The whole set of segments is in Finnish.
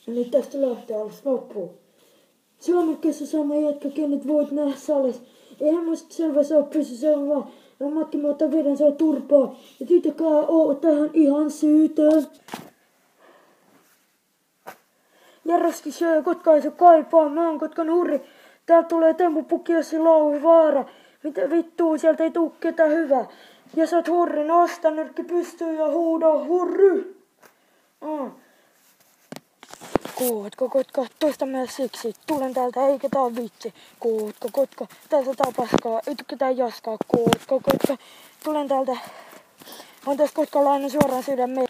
Niin tästä lähtee alas loppuun. Suomekessa sama jätkä, kenet voit nähdä sales. Eihän musta selvä saa pysyä vaan. No Matti, mä otan vedän saa turpaa. Ja tytökää oo tähän ihan syytön. Järjeski syö, kotka ei se kaipaa. Mä oon Kotkan hurri. Täältä tulee Tempu Pukiossi Lauhi Vaara. Mitä vittua, sieltä ei tuu ketään hyvää. Ja sä oot hurri, nosta nyrkki pystyy ja huuda hurry. Kotka, toista myös siksi. Tulen täältä, eikä tää vitsi. Kotka, täältä tää paskaa, ei ketään jaskaa. Kotka, tulen täältä. On tässä kotkalainen suoraan sydämeen.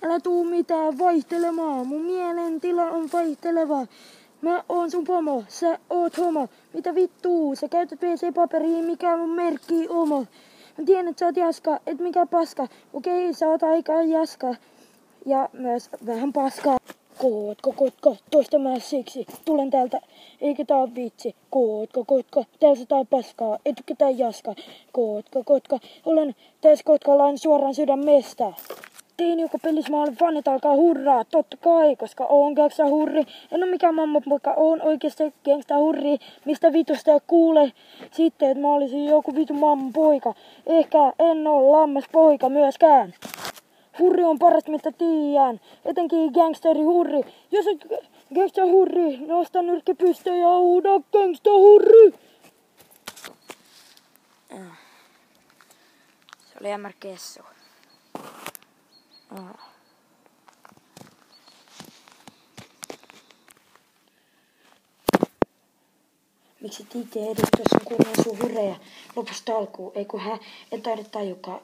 Älä tuu mitään vaihtelemaan, mun mielentila on vaihteleva. Mä oon sun pomo, sä oot homo. Mitä vittuu, sä käytät WC-paperiin, mikä mun merkki omo. Mä tiedän, että sä oot jaska, et mikä paska. Okei, sä oot aika jaska. Ja myös vähän paskaa. Kotka, toista mä siksi. Tulen täältä, eikä tää oo vitsi. Kotka, täällä tää paskaa, et ketään jaska. Kotka, olen täys kotkalainen suoraan sydämestä. Tein joku pelissä mä olen fanit alkaa hurraa, totta kai, koska oon gangsta hurri. En oo mikään mamma, vaikka oon oikeesti gangsta hurri, mistä vitusta ei kuule. Sitten, että mä olisin joku vitu mamman poika. Ehkä en oo lammas poika myöskään. Hurri on paras, mitä tiiän. Etenkin gangsteri hurri. Jos on gangsta hurri, nosta nyrkki pystyyn ja huuda gangsta hurri. Se oli Jämär Kessu. Miksi tiitte edustaa sun kunnon sun hurreja? Lopusta alkuun, ei kun en taida tajukaan,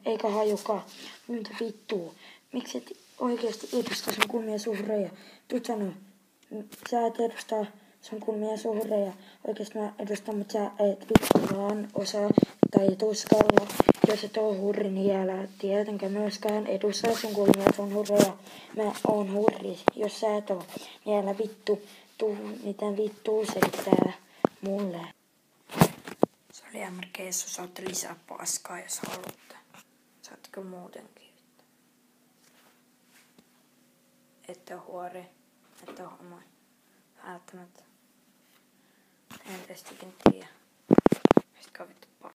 eikä hajukaan. Mitä vittuu? Miksi et oikeesti edusta sun kunnia sun hurreja? Tuut sanoa, sä et edustaa sun kunnia sun hurreja. Oikeesti mä edustan, mutta sä et vittu vaan osaa tai et uskalla. Jos et oo hurri, niin älä tietenkään myöskään edustaa sun kunnia sun hurreja. Mä oon hurri, jos sä et oo, niin älä vittu tuu mitään vittuu selittää mulle. Se oli Jämär Kessu, saatte lisää paskaa, jos haluatte. Saatteko muutenkin? Ette oo huori, ette oo homo. Välttämättä. En testikin tiedä. Mistä vittu